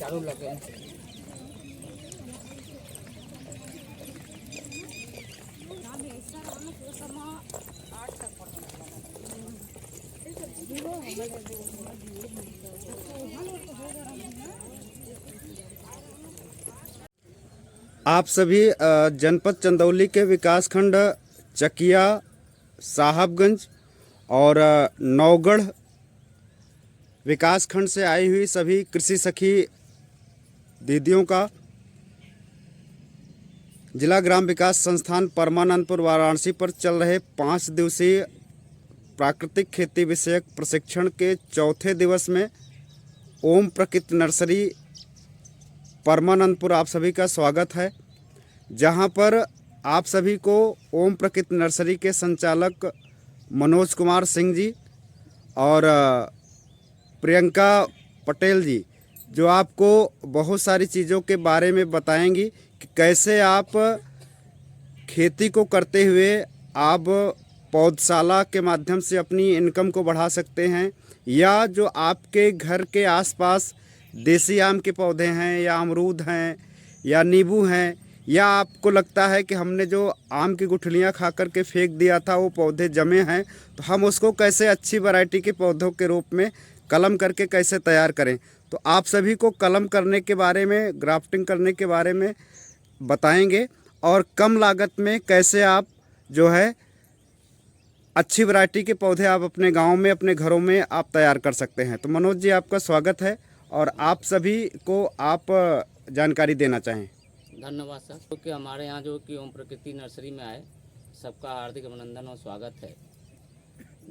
चालू लगे आप सभी जनपद चंदौली के विकासखंड चकिया, साहबगंज और नौगढ़ विकासखंड से आई हुई सभी कृषि सखी दीदियों का जिला ग्राम विकास संस्थान परमानंदपुर वाराणसी पर चल रहे 5 दिवसीय प्राकृतिक खेती विषयक प्रशिक्षण के चौथे दिवस में ओम प्रकृति नर्सरी परमानंदपुर आप सभी का स्वागत है, जहां पर आप सभी को ओम प्रकृति नर्सरी के संचालक मनोज कुमार सिंह जी और प्रियंका पटेल जी जो आपको बहुत सारी चीज़ों के बारे में बताएंगी कि कैसे आप खेती को करते हुए आप पौधशाला के माध्यम से अपनी इनकम को बढ़ा सकते हैं, या जो आपके घर के आसपास देसी आम के पौधे हैं या अमरूद हैं या नींबू हैं, या आपको लगता है कि हमने जो आम की गुठलियाँ खा कर के फेंक दिया था वो पौधे जमे हैं, तो हम उसको कैसे अच्छी वैरायटी के पौधों के रूप में कलम करके कैसे तैयार करें। तो आप सभी को कलम करने के बारे में, ग्राफ्टिंग करने के बारे में बताएंगे और कम लागत में कैसे आप जो है अच्छी वैरायटी के पौधे आप अपने गांव में, अपने घरों में आप तैयार कर सकते हैं। तो मनोज जी आपका स्वागत है और आप सभी को आप जानकारी देना चाहें। धन्यवाद सर। क्योंकि हमारे यहाँ जो कि ओम प्रकृति नर्सरी में आए, सबका हार्दिक अभिनंदन और स्वागत है।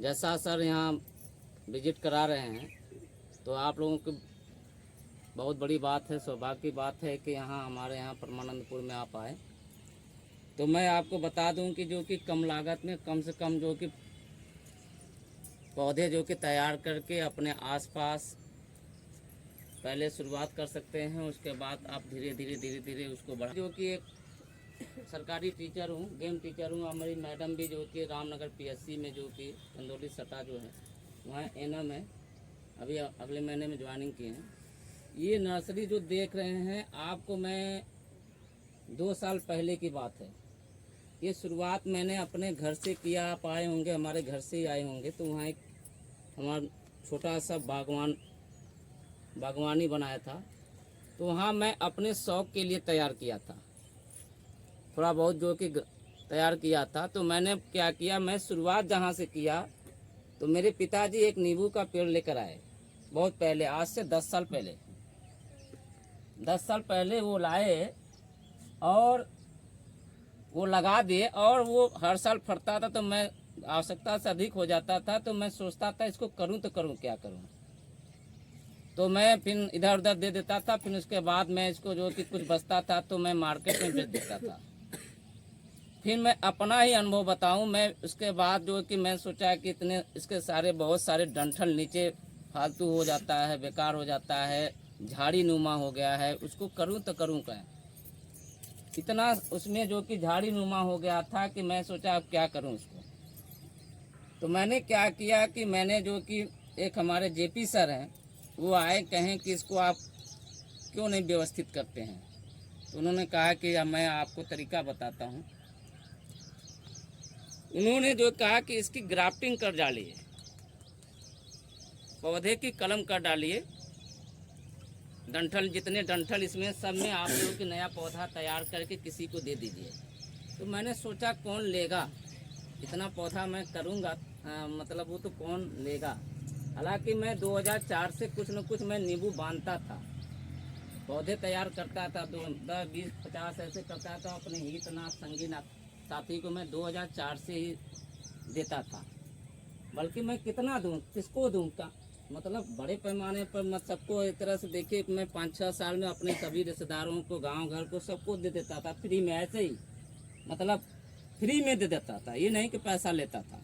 जैसा सर यहाँ विजिट करा रहे हैं, तो आप लोगों की बहुत बड़ी बात है, सौभाग्य की बात है कि यहाँ हमारे यहाँ परमानंदपुर में आप आए। तो मैं आपको बता दूं कि जो कि कम लागत में कम से कम जो कि पौधे जो कि तैयार करके अपने आसपास पहले शुरुआत कर सकते हैं, उसके बाद आप धीरे धीरे उसको बढ़ा। जो कि एक सरकारी टीचर हूँ, गेम टीचर हूँ। हमारी मैडम भी जो कि रामनगर PSC में जो कि चंदौली सटा जो है वहाँ एनम है, अभी अगले महीने में ज्वाइनिंग की है। ये नर्सरी जो देख रहे हैं आपको, मैं 2 साल पहले की बात है। ये शुरुआत मैंने अपने घर से किया। आप आए होंगे, हमारे घर से ही आए होंगे, तो वहाँ एक हमारा छोटा सा बागवानी बनाया था। तो वहाँ मैं अपने शौक़ के लिए तैयार किया था, थोड़ा बहुत जो कि तैयार किया था। तो मैंने क्या किया, मैं शुरुआत जहाँ से किया, तो मेरे पिताजी एक नींबू का पेड़ लेकर आए बहुत पहले, आज से 10 साल पहले। 10 साल पहले वो लाए और वो लगा दिए, और वो हर साल फरता था। तो मैं आवश्यकता से अधिक हो जाता था, तो मैं सोचता था इसको करूं तो करूं क्या करूं। तो मैं फिर इधर उधर दे देता था। फिर उसके बाद मैं इसको जो कि कुछ बचता था तो मैं मार्केट में बेच देता था। फिर मैं अपना ही अनुभव बताऊं, मैं उसके बाद जो कि मैं सोचा कि इतने इसके बहुत सारे डंठल नीचे फालतू हो जाता है, बेकार हो जाता है, झाड़ी नुमा हो गया है, उसको करूं तो करूं क्या। इतना उसमें जो कि झाड़ी नुमा हो गया था कि मैं सोचा अब क्या करूं उसको। तो मैंने क्या किया कि मैंने जो कि एक हमारे JP सर हैं, वो आए, कहें कि इसको आप क्यों नहीं व्यवस्थित करते हैं। तो उन्होंने कहा कि मैं आपको तरीका बताता हूं। उन्होंने जो कहा कि इसकी ग्राफ्टिंग कर डालिए, पौधे की कलम कर डालिए, डंठल जितने डंठल इसमें सब में आप लोगों की नया पौधा तैयार करके किसी को दे दीजिए। तो मैंने सोचा कौन लेगा, इतना पौधा मैं करूँगा, मतलब वो तो कौन लेगा। हालांकि मैं 2004 से कुछ न कुछ मैं नींबू बांधता था, पौधे तैयार करता था, 10, 20, 50 ऐसे करता था। अपने हितनाथ संगीनाथ साथी को मैं 2004 से ही देता था। बल्कि मैं कितना दूँ, किसको दूँ का मतलब बड़े पैमाने पर मत सबको एक तरह से देखिए। मैं 5-6 साल में अपने सभी रिश्तेदारों को, गांव घर को, सबको दे देता था फ्री में, ऐसे ही मतलब फ्री में दे देता था, ये नहीं कि पैसा लेता था।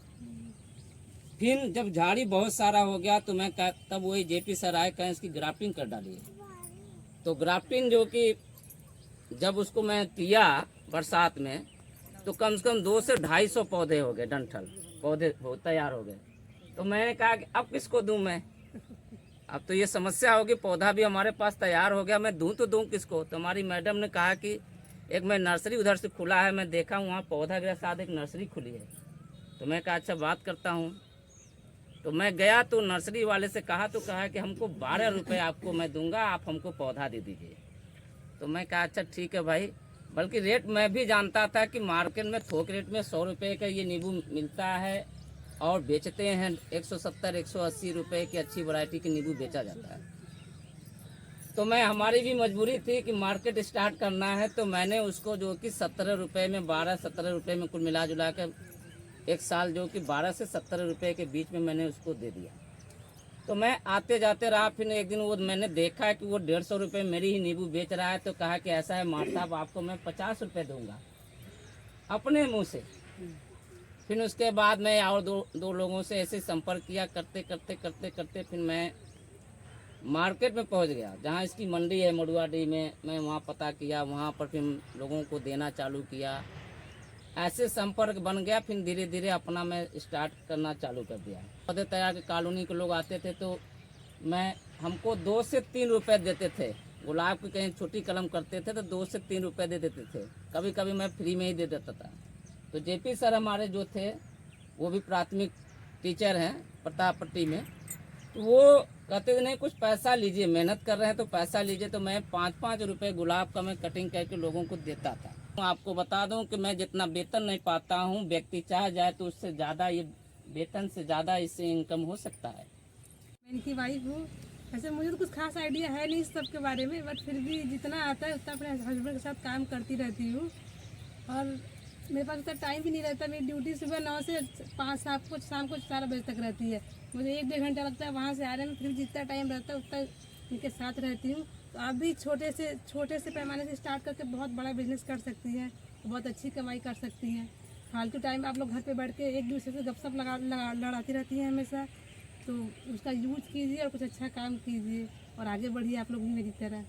फिर जब झाड़ी बहुत सारा हो गया तो मैं तब वही JP सर आए, कहें इसकी ग्राफ्टिंग कर डालिए। तो ग्राफ्टिंग जो कि जब उसको मैं किया बरसात में, तो कम से कम 200 से 250 पौधे हो गए, डंठल पौधे तैयार हो गए। तो मैंने कहा कि अब किसको दूं मैं, अब तो ये समस्या होगी, पौधा भी हमारे पास तैयार हो गया, मैं दूं तो दूं किसको। तो हमारी मैडम ने कहा कि एक मैं नर्सरी उधर से खुला है, मैं देखा हूँ वहाँ पौधा के साथ एक नर्सरी खुली है। तो मैं कहा अच्छा बात करता हूँ। तो मैं गया तो नर्सरी वाले से कहा, तो कहा कि हमको 12 रुपये आपको मैं दूंगा, आप हमको पौधा दे दीजिए। तो मैं कहा अच्छा ठीक है भाई, बल्कि रेट मैं भी जानता था कि मार्केट में थोक रेट में 100 रुपये का ये नींबू मिलता है और बेचते हैं 170-180 रुपये की अच्छी वैरायटी के नींबू बेचा जाता है। तो मैं हमारी भी मजबूरी थी कि मार्केट स्टार्ट करना है, तो मैंने उसको जो कि 17 रुपये में 12-17 रुपये में कुल मिला जुला कर एक साल जो कि 12 से 17 रुपये के बीच में मैंने उसको दे दिया। तो मैं आते जाते रहा, फिर एक दिन वो मैंने देखा कि वो 150 रुपये मेरी ही नींबू बेच रहा है। तो कहा कि ऐसा है मार साहब, आपको मैं 50 रुपये दूंगा अपने मुंह से। फिर उसके बाद मैं और दो लोगों से ऐसे संपर्क किया, करते करते करते करते फिर मैं मार्केट में पहुंच गया, जहां इसकी मंडी है मड़ुआडी में। मैं वहां पता किया, वहां पर फिर लोगों को देना चालू किया। ऐसे संपर्क बन गया, फिर धीरे धीरे अपना मैं स्टार्ट करना चालू कर दिया। पौधे तैयार के कॉलोनी के लोग आते थे तो मैं हमको 2 से 3 रुपये देते थे। गुलाब की कहीं छोटी कलम करते थे तो 2 से 3 रुपये दे देते थे। कभी कभी मैं फ्री में ही दे देता था। तो जेपी सर हमारे जो थे वो भी प्राथमिक टीचर हैं प्रतापपट्टी में, तो वो कहते थे नहीं कुछ पैसा लीजिए, मेहनत कर रहे हैं तो पैसा लीजिए। तो मैं 5-5 रुपये गुलाब का मैं कटिंग करके लोगों को देता था। आपको बता दूं कि मैं जितना वेतन नहीं पाता हूं, व्यक्ति चाह जाए तो उससे ज़्यादा, ये वेतन से ज़्यादा इससे इनकम हो सकता है। मैं इनकी वाइफ हूँ। वैसे मुझे तो कुछ खास आइडिया है नहीं इस सब के बारे में, बट फिर भी जितना आता है उतना अपने हस्बैंड के साथ काम करती रहती हूँ। और मेरे पास उतना टाइम भी नहीं रहता। मेरी ड्यूटी सुबह 9 से 5 शाम को 4 बजे तक रहती है। मुझे 1-1.5 घंटा लगता है वहाँ से आने में। फिर जितना टाइम रहता है उतना इनके साथ रहती हूँ। तो आप भी छोटे से पैमाने से स्टार्ट करके बहुत बड़ा बिजनेस कर सकती हैं, बहुत अच्छी कमाई कर सकती हैं। फालतू टाइम आप लोग घर पे बैठ के एक दूसरे से गपशप लड़ाती रहती हैं हमेशा, तो उसका यूज कीजिए और कुछ अच्छा काम कीजिए और आगे बढ़िए आप लोग भी मेरी तरह।